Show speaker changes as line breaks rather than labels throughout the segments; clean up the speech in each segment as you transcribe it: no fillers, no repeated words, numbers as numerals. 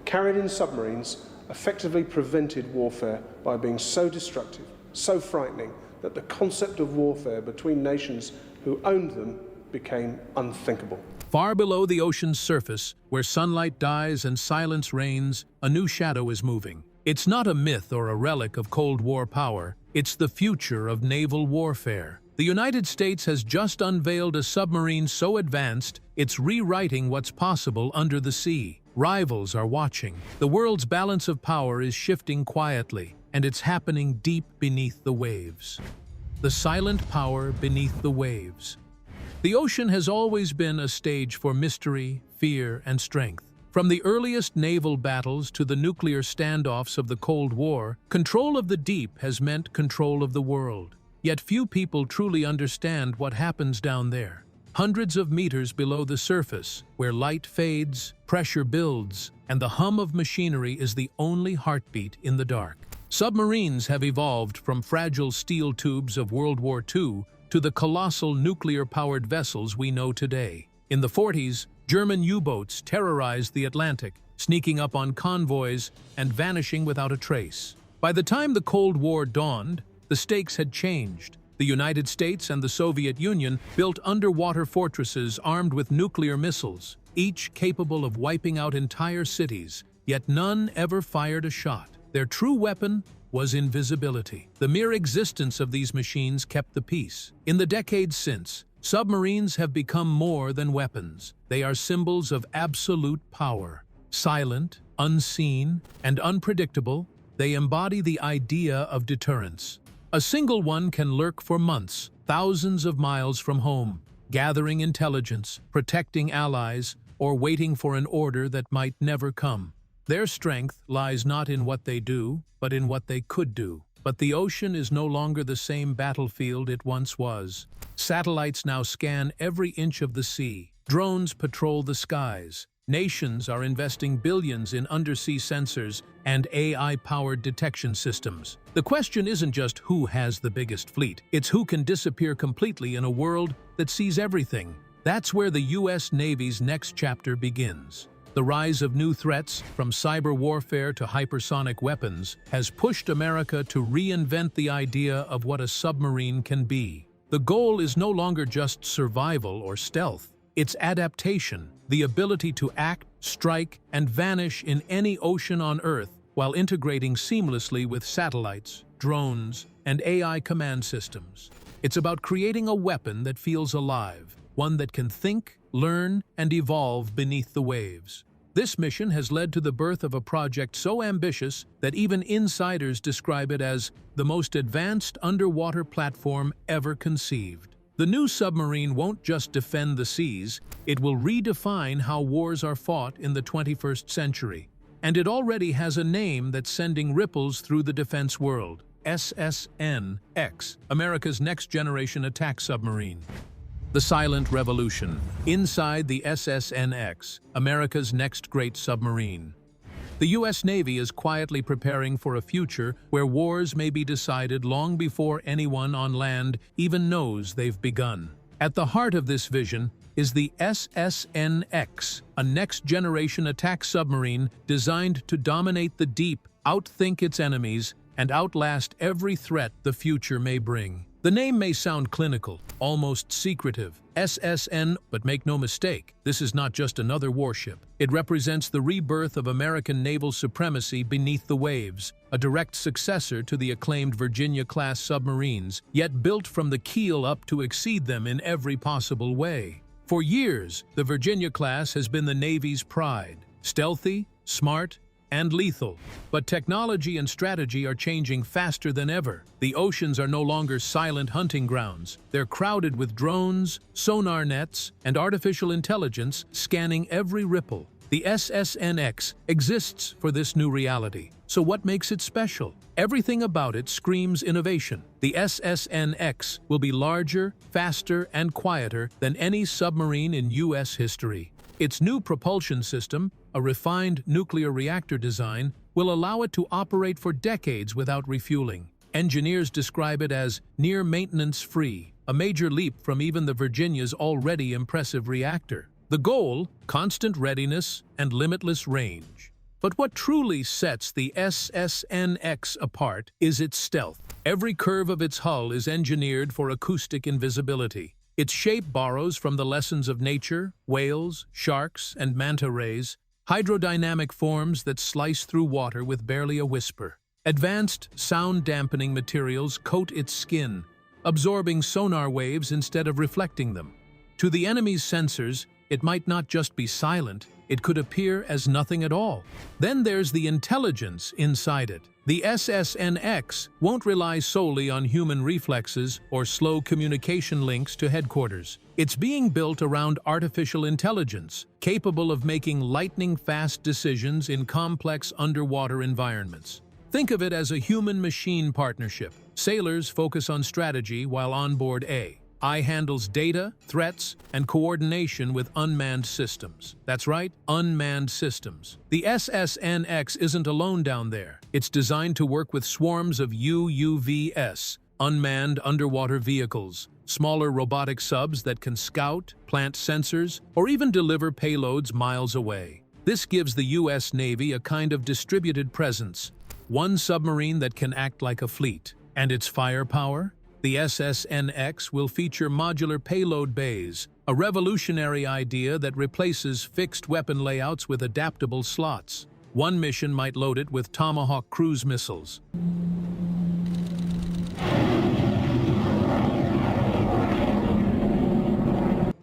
carried in submarines effectively prevented warfare by being so destructive, so frightening, that the concept of warfare between nations who owned them became unthinkable.
Far below the ocean's surface, where sunlight dies and silence reigns, a new shadow is moving. It's not a myth or a relic of Cold War power, it's the future of naval warfare. The United States has just unveiled a submarine so advanced, it's rewriting what's possible under the sea. Rivals are watching. The world's balance of power is shifting quietly, and it's happening deep beneath the waves. The silent power beneath the waves. The ocean has always been a stage for mystery, fear, and strength. From the earliest naval battles to the nuclear standoffs of the Cold War, control of the deep has meant control of the world. Yet few people truly understand what happens down there. Hundreds of meters below the surface, where light fades, pressure builds, and the hum of machinery is the only heartbeat in the dark. Submarines have evolved from fragile steel tubes of World War II to the colossal nuclear-powered vessels we know today. In the 40s, German U-boats terrorized the Atlantic, sneaking up on convoys and vanishing without a trace. By the time the Cold War dawned, the stakes had changed. The United States and the Soviet Union built underwater fortresses armed with nuclear missiles, each capable of wiping out entire cities, yet none ever fired a shot. Their true weapon was invisibility. The mere existence of these machines kept the peace. In the decades since, submarines have become more than weapons. They are symbols of absolute power. Silent, unseen, and unpredictable, they embody the idea of deterrence. A single one can lurk for months, thousands of miles from home, gathering intelligence, protecting allies, or waiting for an order that might never come. Their strength lies not in what they do, but in what they could do. But the ocean is no longer the same battlefield it once was. Satellites now scan every inch of the sea. Drones patrol the skies. Nations are investing billions in undersea sensors and AI-powered detection systems. The question isn't just who has the biggest fleet, it's who can disappear completely in a world that sees everything. That's where the U.S. Navy's next chapter begins. The rise of new threats, from cyber warfare to hypersonic weapons, has pushed America to reinvent the idea of what a submarine can be. The goal is no longer just survival or stealth. It's adaptation, the ability to act, strike, and vanish in any ocean on Earth while integrating seamlessly with satellites, drones, and AI command systems. It's about creating a weapon that feels alive, one that can think, learn, and evolve beneath the waves. This mission has led to the birth of a project so ambitious that even insiders describe it as the most advanced underwater platform ever conceived. The new submarine won't just defend the seas, it will redefine how wars are fought in the 21st century. And it already has a name that's sending ripples through the defense world: SSNX, America's next-generation attack submarine. The Silent Revolution. Inside the SSNX, America's next great submarine. The U.S. Navy is quietly preparing for a future where wars may be decided long before anyone on land even knows they've begun. At the heart of this vision is the SSNX, a next-generation attack submarine designed to dominate the deep, outthink its enemies, and outlast every threat the future may bring. The name may sound clinical, almost secretive, SSN, but make no mistake, this is not just another warship. It represents the rebirth of American naval supremacy beneath the waves, a direct successor to the acclaimed Virginia-class submarines, yet built from the keel up to exceed them in every possible way. For years, the Virginia-class has been the Navy's pride, stealthy, smart, and lethal. But technology and strategy are changing faster than ever. The oceans are no longer silent hunting grounds. They're crowded with drones, sonar nets, and artificial intelligence scanning every ripple. The SSNX exists for this new reality. So what makes it special? Everything about it screams innovation. The SSNX will be larger, faster, and quieter than any submarine in U.S. history. Its new propulsion system, a refined nuclear reactor design, will allow it to operate for decades without refueling. Engineers describe it as near maintenance-free, a major leap from even the Virginia's already impressive reactor. The goal: constant readiness and limitless range. But what truly sets the SSNX apart is its stealth. Every curve of its hull is engineered for acoustic invisibility. Its shape borrows from the lessons of nature, whales, sharks, and manta rays, hydrodynamic forms that slice through water with barely a whisper. Advanced sound-dampening materials coat its skin, absorbing sonar waves instead of reflecting them. To the enemy's sensors, it might not just be silent, it could appear as nothing at all. Then there's the intelligence inside it. The SSNX won't rely solely on human reflexes or slow communication links to headquarters. It's being built around artificial intelligence, capable of making lightning-fast decisions in complex underwater environments. Think of it as a human-machine partnership. Sailors focus on strategy while on board AI handles data, threats, and coordination with unmanned systems. That's right, unmanned systems. The SSNX isn't alone down there. It's designed to work with swarms of UUVs, unmanned underwater vehicles, smaller robotic subs that can scout, plant sensors, or even deliver payloads miles away. This gives the U.S. Navy a kind of distributed presence, one submarine that can act like a fleet. And its firepower? The SSNX will feature modular payload bays, a revolutionary idea that replaces fixed weapon layouts with adaptable slots. One mission might load it with Tomahawk cruise missiles.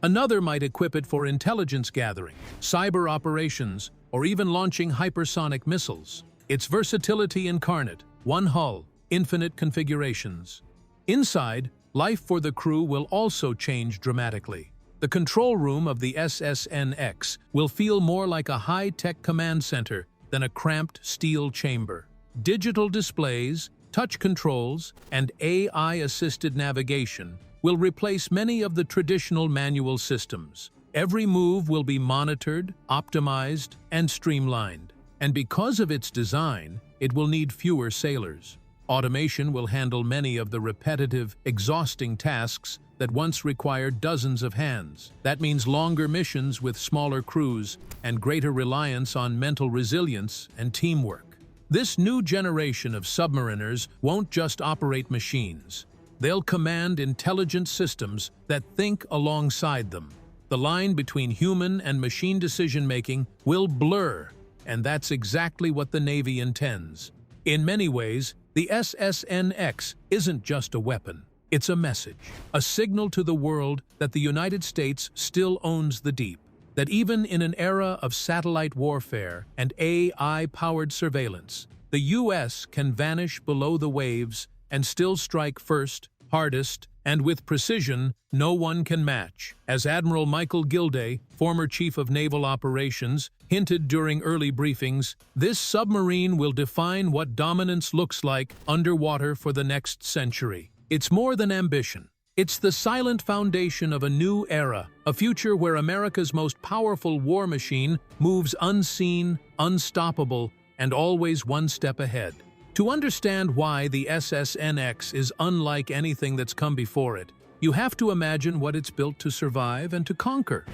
Another might equip it for intelligence gathering, cyber operations, or even launching hypersonic missiles. Its versatility incarnate, one hull, infinite configurations. Inside, life for the crew will also change dramatically. The control room of the SSNX will feel more like a high-tech command center than a cramped steel chamber. Digital displays, touch controls, and AI-assisted navigation will replace many of the traditional manual systems. Every move will be monitored, optimized, and streamlined. And because of its design, it will need fewer sailors. Automation will handle many of the repetitive, exhausting tasks that once required dozens of hands. That means longer missions with smaller crews and greater reliance on mental resilience and teamwork. This new generation of submariners won't just operate machines. They'll command intelligent systems that think alongside them. The line between human and machine decision-making will blur, and that's exactly what the Navy intends. In many ways, the SSNX isn't just a weapon. It's a message, a signal to the world that the United States still owns the deep, that even in an era of satellite warfare and AI-powered surveillance, the U.S. can vanish below the waves and still strike first, hardest, and with precision no one can match. As Admiral Michael Gilday, former Chief of Naval Operations, hinted during early briefings, this submarine will define what dominance looks like underwater for the next century. It's more than ambition. It's the silent foundation of a new era, a future where America's most powerful war machine moves unseen, unstoppable, and always one step ahead. To understand why the SSNX is unlike anything that's come before it, you have to imagine what it's built to survive and to conquer.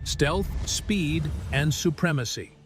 Stealth, speed, and supremacy.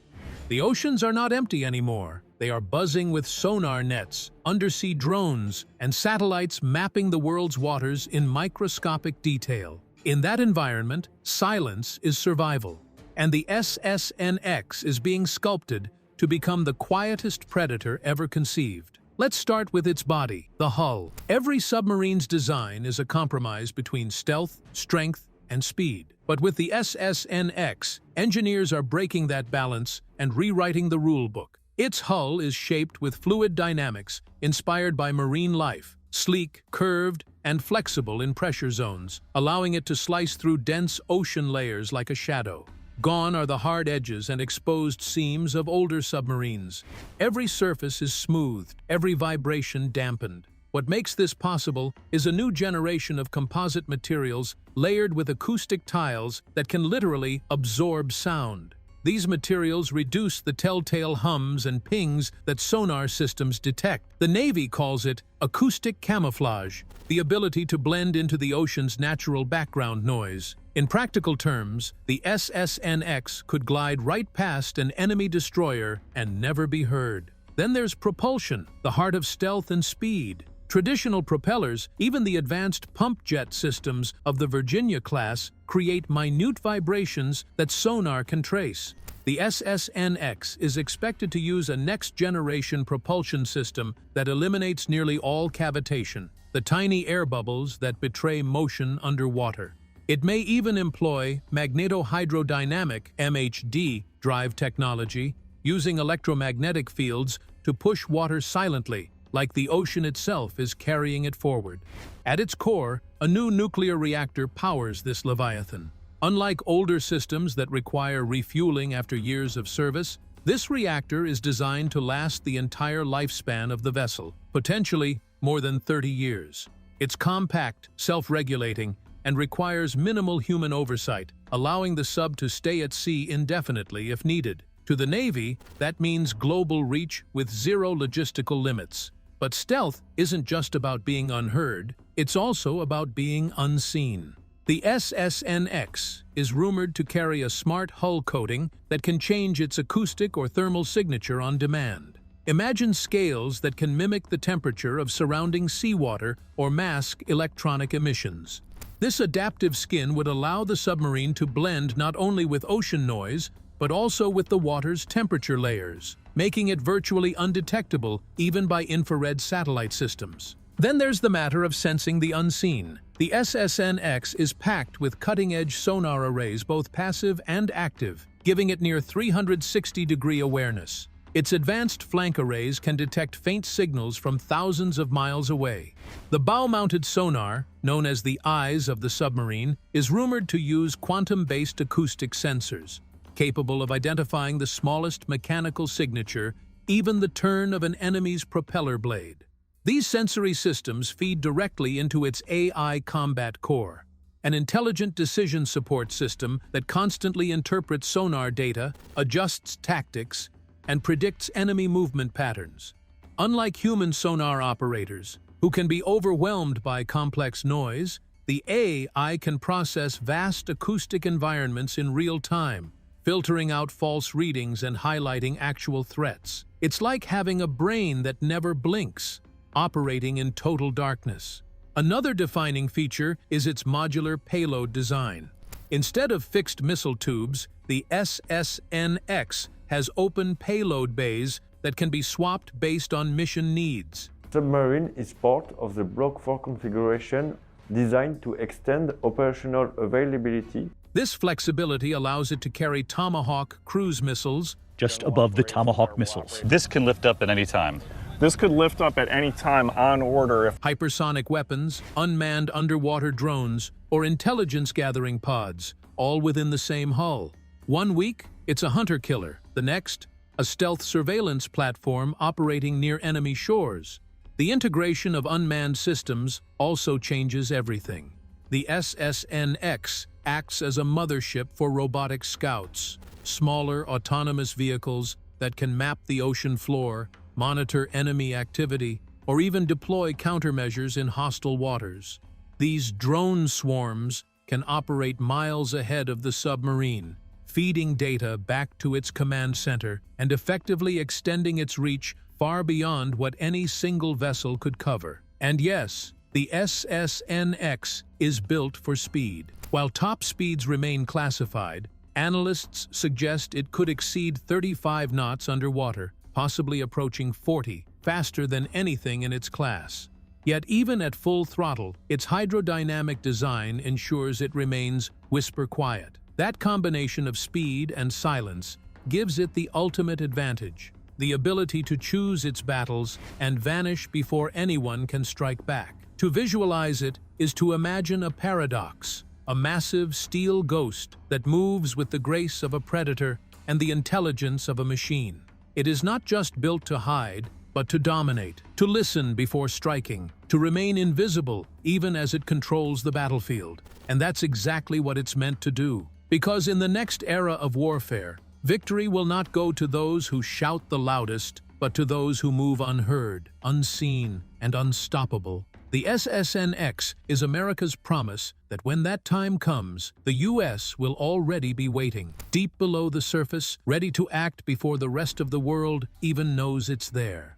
The oceans are not empty anymore. They are buzzing with sonar nets, undersea drones, and satellites mapping the world's waters in microscopic detail. In that environment, silence is survival, and the SSNX is being sculpted to become the quietest predator ever conceived. Let's start with its body, the hull. Every submarine's design is a compromise between stealth, strength, and speed. But with the SSNX, engineers are breaking that balance and rewriting the rulebook. Its hull is shaped with fluid dynamics inspired by marine life, sleek, curved, and flexible in pressure zones, allowing it to slice through dense ocean layers like a shadow. Gone are the hard edges and exposed seams of older submarines. Every surface is smoothed, every vibration dampened. What makes this possible is a new generation of composite materials layered with acoustic tiles that can literally absorb sound. These materials reduce the telltale hums and pings that sonar systems detect. The Navy calls it acoustic camouflage, the ability to blend into the ocean's natural background noise. In practical terms, the SSNX could glide right past an enemy destroyer and never be heard. Then there's propulsion, the heart of stealth and speed. Traditional propellers, even the advanced pump jet systems of the Virginia class, create minute vibrations that sonar can trace. The SSNX is expected to use a next-generation propulsion system that eliminates nearly all cavitation, the tiny air bubbles that betray motion underwater. It may even employ magnetohydrodynamic (MHD) drive technology, using electromagnetic fields to push water silently, like the ocean itself is carrying it forward. At its core, a new nuclear reactor powers this Leviathan. Unlike older systems that require refueling after years of service, this reactor is designed to last the entire lifespan of the vessel, potentially more than 30 years. It's compact, self-regulating, and requires minimal human oversight, allowing the sub to stay at sea indefinitely if needed. To the Navy, that means global reach with zero logistical limits. But stealth isn't just about being unheard, it's also about being unseen. The SSNX is rumored to carry a smart hull coating that can change its acoustic or thermal signature on demand. Imagine scales that can mimic the temperature of surrounding seawater or mask electronic emissions. This adaptive skin would allow the submarine to blend not only with ocean noise, but also with the water's temperature layers, making it virtually undetectable even by infrared satellite systems. Then there's the matter of sensing the unseen. The SSNX is packed with cutting-edge sonar arrays, both passive and active, giving it near 360-degree awareness. Its advanced flank arrays can detect faint signals from thousands of miles away. The bow-mounted sonar, known as the eyes of the submarine, is rumored to use quantum-based acoustic sensors, capable of identifying the smallest mechanical signature, even the turn of an enemy's propeller blade. These sensory systems feed directly into its AI combat core, an intelligent decision support system that constantly interprets sonar data, adjusts tactics, and predicts enemy movement patterns. Unlike human sonar operators, who can be overwhelmed by complex noise, the AI can process vast acoustic environments in real time, filtering out false readings and highlighting actual threats. It's like having a brain that never blinks, operating in total darkness. Another defining feature is its modular payload design. Instead of fixed missile tubes, the SSNX has open payload bays that can be swapped based on mission needs.
Submarine is part of the Block 4 configuration designed to extend operational availability.
This flexibility allows it to carry Tomahawk cruise missiles
just above the Tomahawk missiles.
This can lift up at any time.
This could lift up at any time on order if
hypersonic weapons, unmanned underwater drones, or intelligence-gathering pods, all within the same hull. 1 week, it's a hunter-killer. The next, a stealth surveillance platform operating near enemy shores. The integration of unmanned systems also changes everything. The SSNX acts as a mothership for robotic scouts, smaller autonomous vehicles that can map the ocean floor, monitor enemy activity, or even deploy countermeasures in hostile waters. These drone swarms can operate miles ahead of the submarine, feeding data back to its command center and effectively extending its reach far beyond what any single vessel could cover. And yes, the SSNX is built for speed. While top speeds remain classified, analysts suggest it could exceed 35 knots underwater, possibly approaching 40, faster than anything in its class. Yet even at full throttle, its hydrodynamic design ensures it remains whisper quiet. That combination of speed and silence gives it the ultimate advantage, the ability to choose its battles and vanish before anyone can strike back. To visualize it is to imagine a paradox, a massive steel ghost that moves with the grace of a predator and the intelligence of a machine. It is not just built to hide, but to dominate, to listen before striking, to remain invisible even as it controls the battlefield. And that's exactly what it's meant to do. Because in the next era of warfare, Victory will not go to those who shout the loudest, but to those who move unheard, unseen, and unstoppable. The SSNX is America's promise that when that time comes, the U.S. will already be waiting, deep below the surface, ready to act before the rest of the world even knows it's there.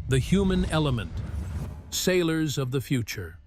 The human element. Sailors of the future.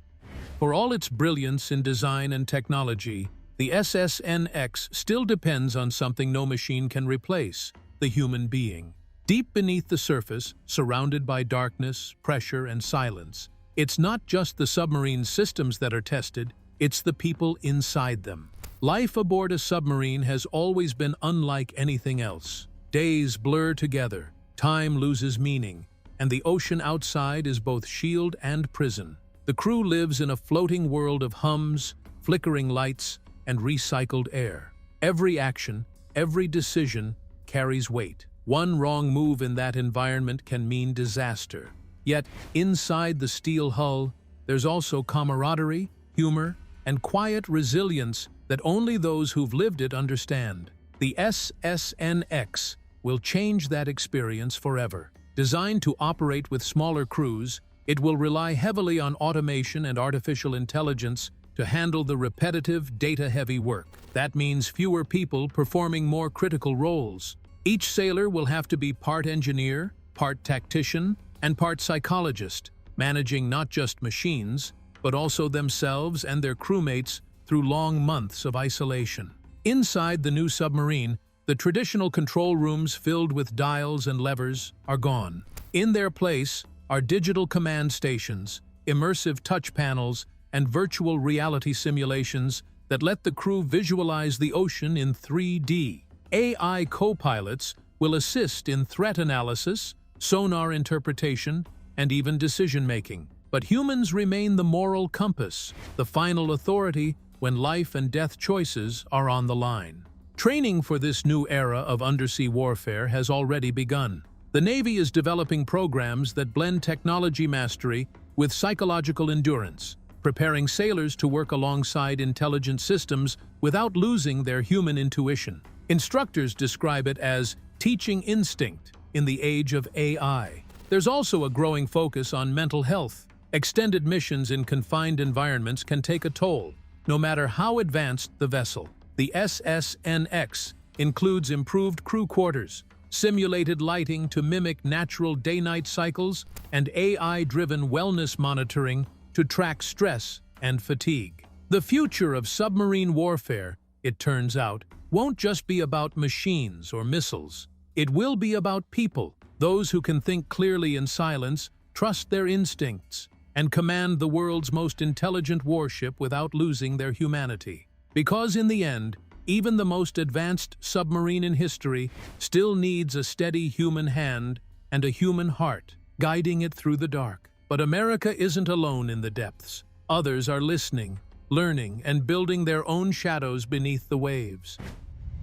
For all its brilliance in design and technology, the SSNX still depends on something no machine can replace: the human being. Deep beneath the surface, surrounded by darkness, pressure, and silence, it's not just the submarine systems that are tested, it's the people inside them. Life aboard a submarine has always been unlike anything else. Days blur together, time loses meaning, and the ocean outside is both shield and prison. The crew lives in a floating world of hums, flickering lights, and recycled air. Every action, every decision carries weight. One wrong move in that environment can mean disaster. Yet, inside the steel hull, there's also camaraderie, humor, and quiet resilience that only those who've lived it understand. The SSNX will change that experience forever. Designed to operate with smaller crews, it will rely heavily on automation and artificial intelligence to handle the repetitive, data-heavy work. That means fewer people performing more critical roles. Each sailor will have to be part engineer, part tactician, and part psychologist, managing not just machines, but also themselves and their crewmates through long months of isolation. Inside the new submarine, the traditional control rooms filled with dials and levers are gone. In their place are digital command stations, immersive touch panels, and virtual reality simulations that let the crew visualize the ocean in 3D. AI co-pilots will assist in threat analysis, sonar interpretation, and even decision-making. But humans remain the moral compass, the final authority when life and death choices are on the line. Training for this new era of undersea warfare has already begun. The Navy is developing programs that blend technology mastery with psychological endurance, preparing sailors to work alongside intelligent systems without losing their human intuition. Instructors describe it as teaching instinct in the age of AI. There's also a growing focus on mental health. Extended missions in confined environments can take a toll, no matter how advanced the vessel. The SSNX includes improved crew quarters, simulated lighting to mimic natural day-night cycles, and AI-driven wellness monitoring to track stress and fatigue. The future of submarine warfare, it turns out, won't just be about machines or missiles. It will be about people, those who can think clearly in silence, trust their instincts, and command the world's most intelligent warship without losing their humanity. Because in the end, even the most advanced submarine in history still needs a steady human hand and a human heart, guiding it through the dark. But America isn't alone in the depths. Others are listening, learning, and building their own shadows beneath the waves.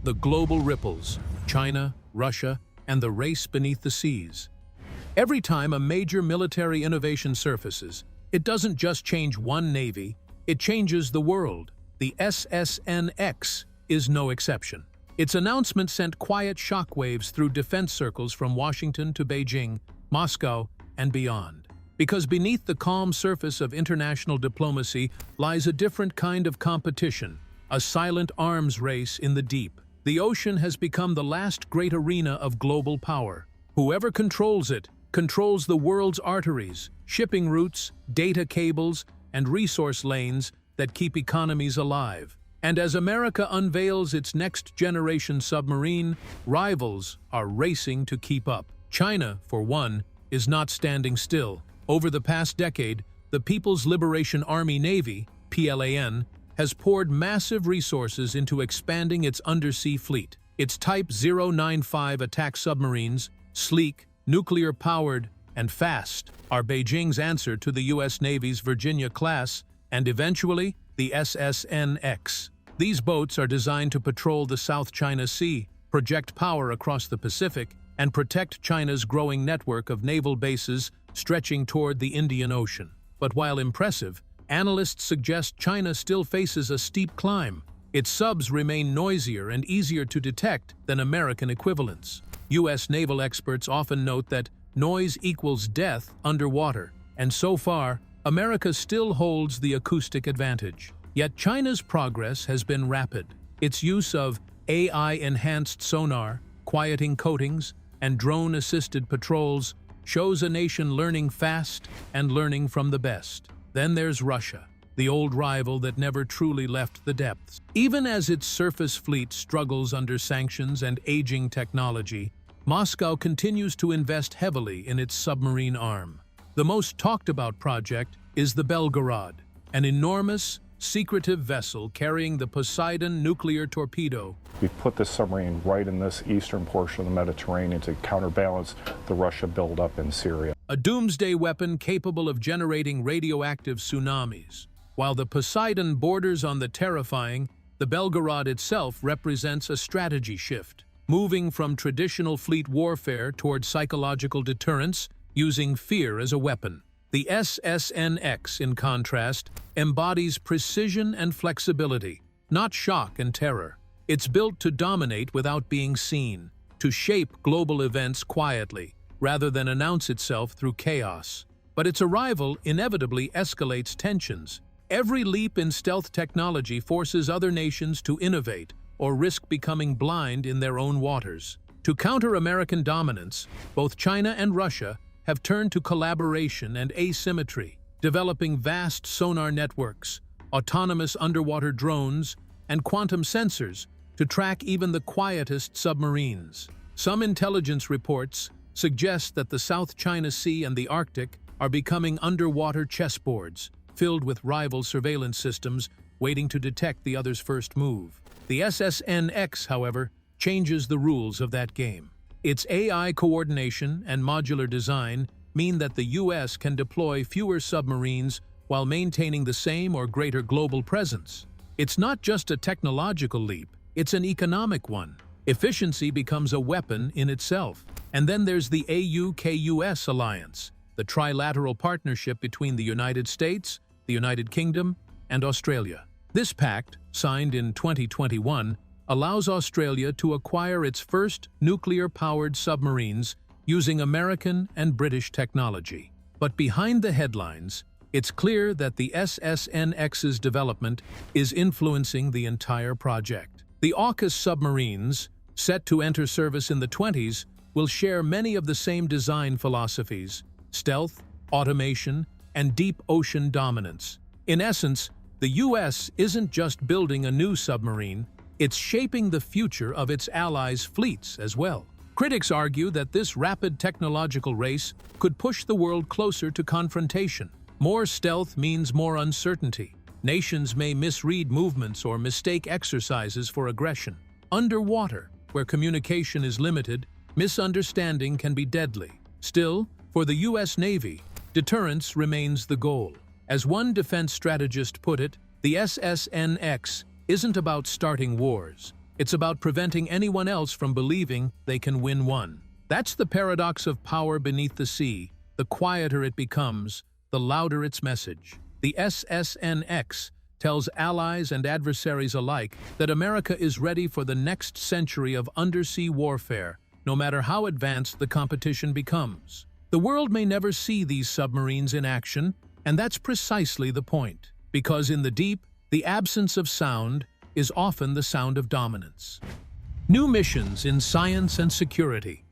The global ripples, China, Russia, and the race beneath the seas. Every time a major military innovation surfaces, it doesn't just change one navy, it changes the world. The SSNX is no exception. Its announcement sent quiet shockwaves through defense circles from Washington to Beijing, Moscow, and beyond. Because beneath the calm surface of international diplomacy lies a different kind of competition, a silent arms race in the deep. The ocean has become the last great arena of global power. Whoever controls it controls the world's arteries, shipping routes, data cables, and resource lanes that keep economies alive. And as America unveils its next-generation submarine, rivals are racing to keep up. China, for one, is not standing still. Over the past decade, the People's Liberation Army Navy, PLAN, has poured massive resources into expanding its undersea fleet. Its Type 095 attack submarines, sleek, nuclear-powered, and fast, are Beijing's answer to the U.S. Navy's Virginia-class and eventually the SSNX. These boats are designed to patrol the South China Sea, project power across the Pacific, and protect China's growing network of naval bases stretching toward the Indian Ocean. But while impressive, analysts suggest China still faces a steep climb. Its subs remain noisier and easier to detect than American equivalents. U.S. naval experts often note that noise equals death underwater, and so far, America still holds the acoustic advantage. Yet China's progress has been rapid. Its use of AI-enhanced sonar, quieting coatings, and drone-assisted patrols shows a nation learning fast and learning from the best. Then there's Russia, the old rival that never truly left the depths. Even as its surface fleet struggles under sanctions and aging technology, Moscow continues to invest heavily in its submarine arm. The most talked-about project is the Belgorod, an enormous, secretive vessel carrying the Poseidon nuclear torpedo.
We put this submarine right in this eastern portion of the Mediterranean to counterbalance the Russia buildup in Syria.
A doomsday weapon capable of generating radioactive tsunamis. While the Poseidon borders on the terrifying, the Belgorod itself represents a strategy shift, moving from traditional fleet warfare toward psychological deterrence, using fear as a weapon. The SSNX, in contrast, embodies precision and flexibility, not shock and terror. It's built to dominate without being seen, to shape global events quietly, rather than announce itself through chaos. But its arrival inevitably escalates tensions. Every leap in stealth technology forces other nations to innovate or risk becoming blind in their own waters. To counter American dominance, both China and Russia have turned to collaboration and asymmetry, developing vast sonar networks, autonomous underwater drones, and quantum sensors to track even the quietest submarines. Some intelligence reports suggest that the South China Sea and the Arctic are becoming underwater chessboards, filled with rival surveillance systems waiting to detect the other's first move. The SSNX, however, changes the rules of that game. Its AI coordination and modular design mean that the U.S. can deploy fewer submarines while maintaining the same or greater global presence. It's not just a technological leap, it's an economic one. Efficiency becomes a weapon in itself. And then there's the AUKUS alliance, the trilateral partnership between the United States, the United Kingdom, and Australia. This pact, signed in 2021, allows Australia to acquire its first nuclear-powered submarines using American and British technology. But behind the headlines, it's clear that the SSNX's development is influencing the entire project. The AUKUS submarines, set to enter service in the 20s, will share many of the same design philosophies: stealth, automation, and deep ocean dominance. In essence, the U.S. isn't just building a new submarine, it's shaping the future of its allies' fleets as well. Critics argue that this rapid technological race could push the world closer to confrontation. More stealth means more uncertainty. Nations may misread movements or mistake exercises for aggression. Underwater, where communication is limited, misunderstanding can be deadly. Still, for the U.S. Navy, deterrence remains the goal. As one defense strategist put it, the SSNX isn't about starting wars. It's about preventing anyone else from believing they can win one. That's the paradox of power beneath the sea. The quieter it becomes, the louder its message. The SSNX tells allies and adversaries alike that America is ready for the next century of undersea warfare, no matter how advanced the competition becomes. The world may never see these submarines in action, and that's precisely the point. Because in the deep, the absence of sound is often the sound of dominance. New missions in science and security.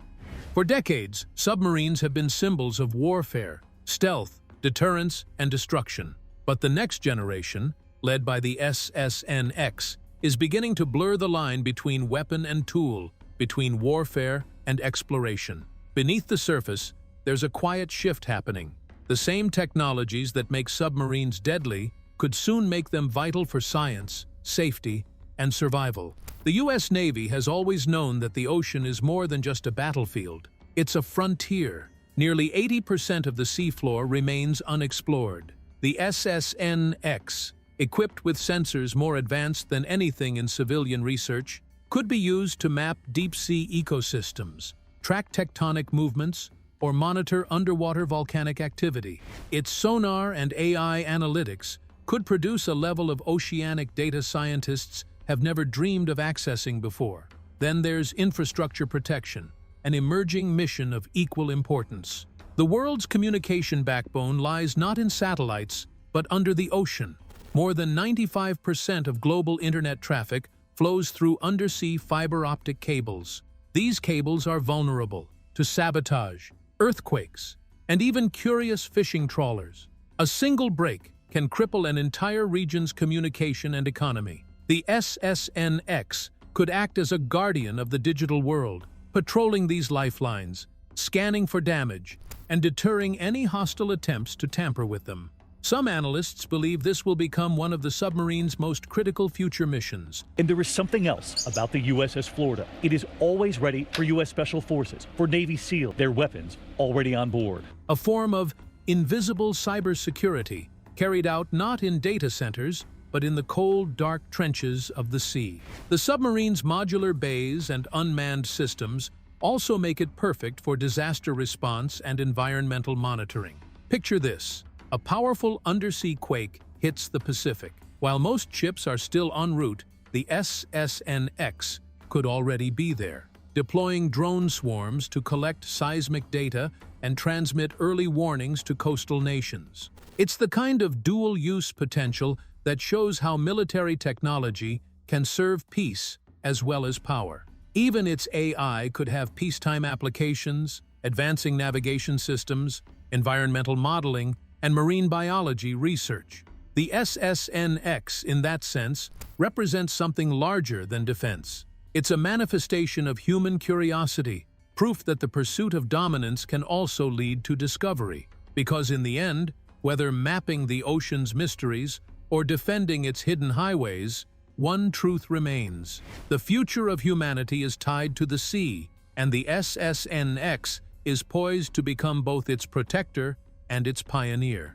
For decades, submarines have been symbols of warfare, stealth, deterrence, and destruction. But the next generation, led by the SSNX, is beginning to blur the line between weapon and tool, between warfare and exploration. Beneath the surface, there's a quiet shift happening. The same technologies that make submarines deadly could soon make them vital for science, safety, and survival. The U.S. Navy has always known that the ocean is more than just a battlefield. It's a frontier. Nearly 80% of the seafloor remains unexplored. The SSNX, equipped with sensors more advanced than anything in civilian research, could be used to map deep-sea ecosystems, track tectonic movements, or monitor underwater volcanic activity. Its sonar and AI analytics could produce a level of oceanic data scientists have never dreamed of accessing before. Then there's infrastructure protection, an emerging mission of equal importance. The world's communication backbone lies not in satellites, but under the ocean. More than 95% of global internet traffic flows through undersea fiber optic cables. These cables are vulnerable to sabotage, earthquakes, and even curious fishing trawlers. A single break can cripple an entire region's communication and economy. The SSNX could act as a guardian of the digital world, patrolling these lifelines, scanning for damage, and deterring any hostile attempts to tamper with them. Some analysts believe this will become one of the submarine's most critical future missions.
And there is something else about the USS Florida. It is always ready for U.S. Special Forces, for Navy SEAL, their weapons already on board.
A form of invisible cybersecurity carried out not in data centers, but in the cold, dark trenches of the sea. The submarine's modular bays and unmanned systems also make it perfect for disaster response and environmental monitoring. Picture this. A powerful undersea quake hits the Pacific. While most ships are still en route, the SSNX could already be there, deploying drone swarms to collect seismic data and transmit early warnings to coastal nations. It's the kind of dual-use potential that shows how military technology can serve peace as well as power. Even its AI could have peacetime applications, advancing navigation systems, environmental modeling, and marine biology research. The SSNX, in that sense, represents something larger than defense. It's a manifestation of human curiosity, proof that the pursuit of dominance can also lead to discovery. Because in the end, whether mapping the ocean's mysteries or defending its hidden highways, one truth remains. The future of humanity is tied to the sea, and the SSNX is poised to become both its protector and its pioneer.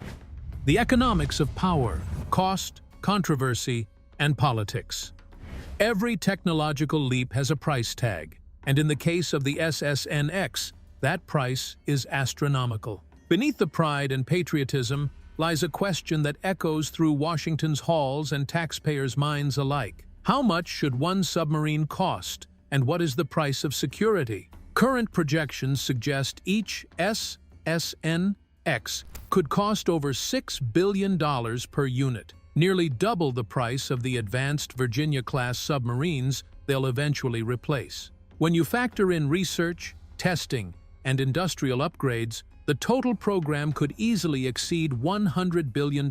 The economics of power, cost, controversy, and politics. Every technological leap has a price tag, and in the case of the SSNX, that price is astronomical. Beneath the pride and patriotism lies a question that echoes through Washington's halls and taxpayers' minds alike. How much should one submarine cost, and what is the price of security? Current projections suggest each SSNX could cost over $6 billion per unit, nearly double the price of the advanced Virginia-class submarines they'll eventually replace. When you factor in research, testing, and industrial upgrades, the total program could easily exceed $100 billion.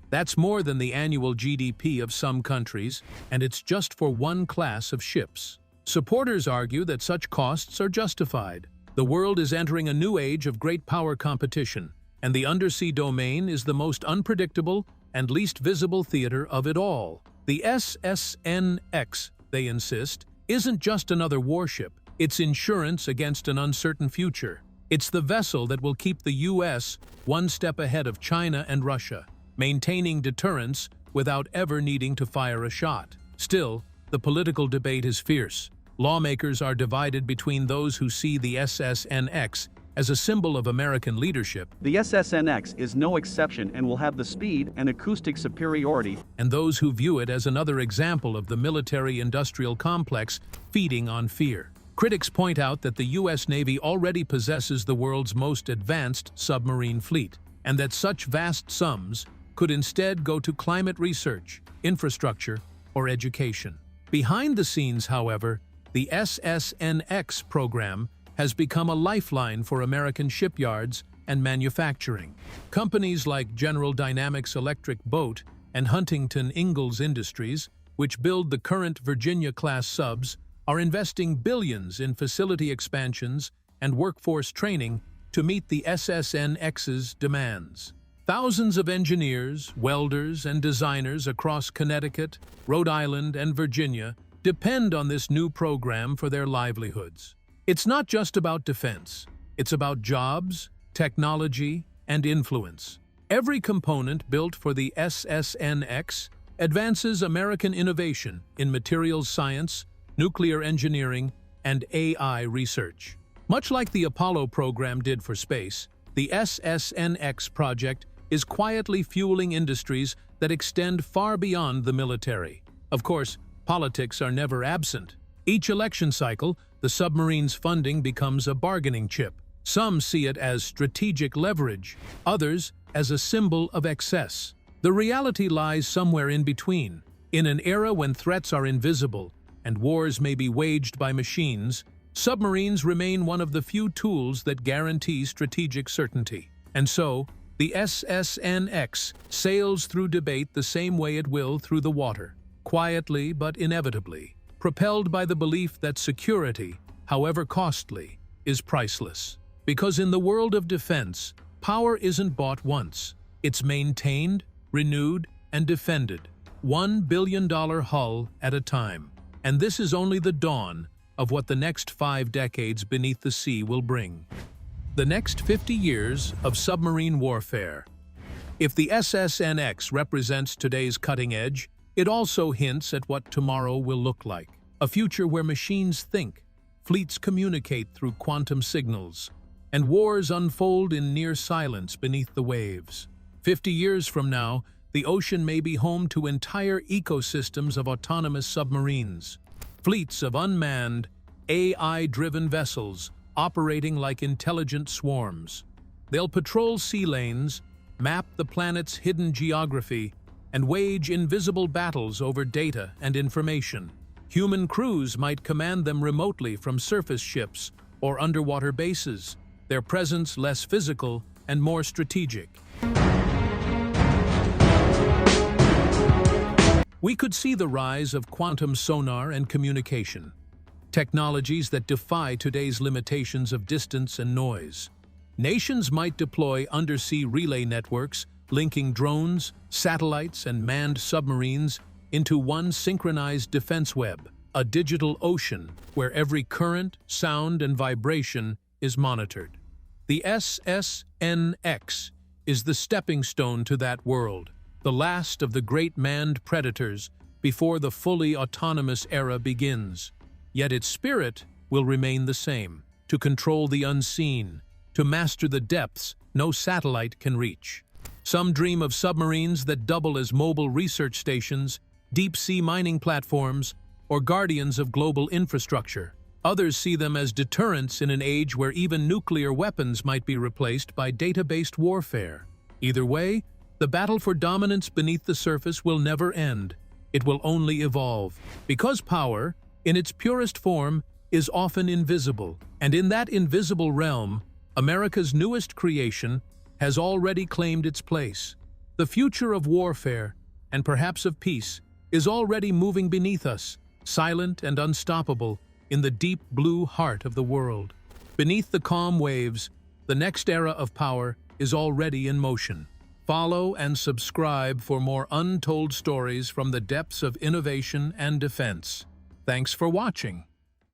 That's more than the annual GDP of some countries, and it's just for one class of ships. Supporters argue that such costs are justified. The world is entering a new age of great power competition, and the undersea domain is the most unpredictable and least visible theater of it all. The SSNX, they insist, isn't just another warship. It's insurance against an uncertain future. It's the vessel that will keep the U.S. one step ahead of China and Russia, maintaining deterrence without ever needing to fire a shot. Still, the political debate is fierce. Lawmakers are divided between those who see the SSNX as a symbol of American leadership,
The SSNX is no exception and will have the speed and acoustic superiority,
and those who view it as another example of the military-industrial complex feeding on fear. Critics point out that the U.S. Navy already possesses the world's most advanced submarine fleet, and that such vast sums could instead go to climate research, infrastructure, or education. Behind the scenes, however, the SSNX program has become a lifeline for American shipyards and manufacturing. Companies like General Dynamics Electric Boat and Huntington Ingalls Industries, which build the current Virginia-class subs, are investing billions in facility expansions and workforce training to meet the SSNX's demands. Thousands of engineers, welders, and designers across Connecticut, Rhode Island, and Virginia depend on this new program for their livelihoods. It's not just about defense. It's about jobs, technology, and influence. Every component built for the SSNX advances American innovation in materials science, nuclear engineering, and AI research. Much like the Apollo program did for space, the SSNX project is quietly fueling industries that extend far beyond the military. Of course, Politics are never absent. Each election cycle, the submarine's funding becomes a bargaining chip. Some see it as strategic leverage, others as a symbol of excess. The reality lies somewhere in between. In an era when threats are invisible and wars may be waged by machines, submarines remain one of the few tools that guarantee strategic certainty. And so, the SSNX sails through debate the same way it will through the water, quietly but inevitably, propelled by the belief that security, however costly, is priceless. Because in the world of defense, power isn't bought once. It's maintained, renewed, and defended, $1 billion hull at a time. And this is only the dawn of what the next 5 decades beneath the sea will bring. The next 50 years of submarine warfare. If the SSNX represents today's cutting edge, it also hints at what tomorrow will look like. A future where machines think, fleets communicate through quantum signals, and wars unfold in near silence beneath the waves. 50 years from now, the ocean may be home to entire ecosystems of autonomous submarines, fleets of unmanned, AI-driven vessels operating like intelligent swarms. They'll patrol sea lanes, map the planet's hidden geography, and wage invisible battles over data and information. Human crews might command them remotely from surface ships or underwater bases, their presence less physical and more strategic. We could see the rise of quantum sonar and communication, technologies that defy today's limitations of distance and noise. Nations might deploy undersea relay networks, linking drones, satellites, and manned submarines into one synchronized defense web, a digital ocean where every current, sound, and vibration is monitored. The SSNX is the stepping stone to that world, the last of the great manned predators before the fully autonomous era begins. Yet its spirit will remain the same, to control the unseen, to master the depths no satellite can reach. Some dream of submarines that double as mobile research stations, deep-sea mining platforms, or guardians of global infrastructure. Others see them as deterrents in an age where even nuclear weapons might be replaced by data-based warfare. Either way, the battle for dominance beneath the surface will never end. It will only evolve. Because power, in its purest form, is often invisible. And in that invisible realm, America's newest creation has already claimed its place. The future of warfare, and perhaps of peace, is already moving beneath us, silent and unstoppable, in the deep blue heart of the world. Beneath the calm waves, the next era of power is already in motion. Follow and subscribe for more untold stories from the depths of innovation and defense. Thanks for watching.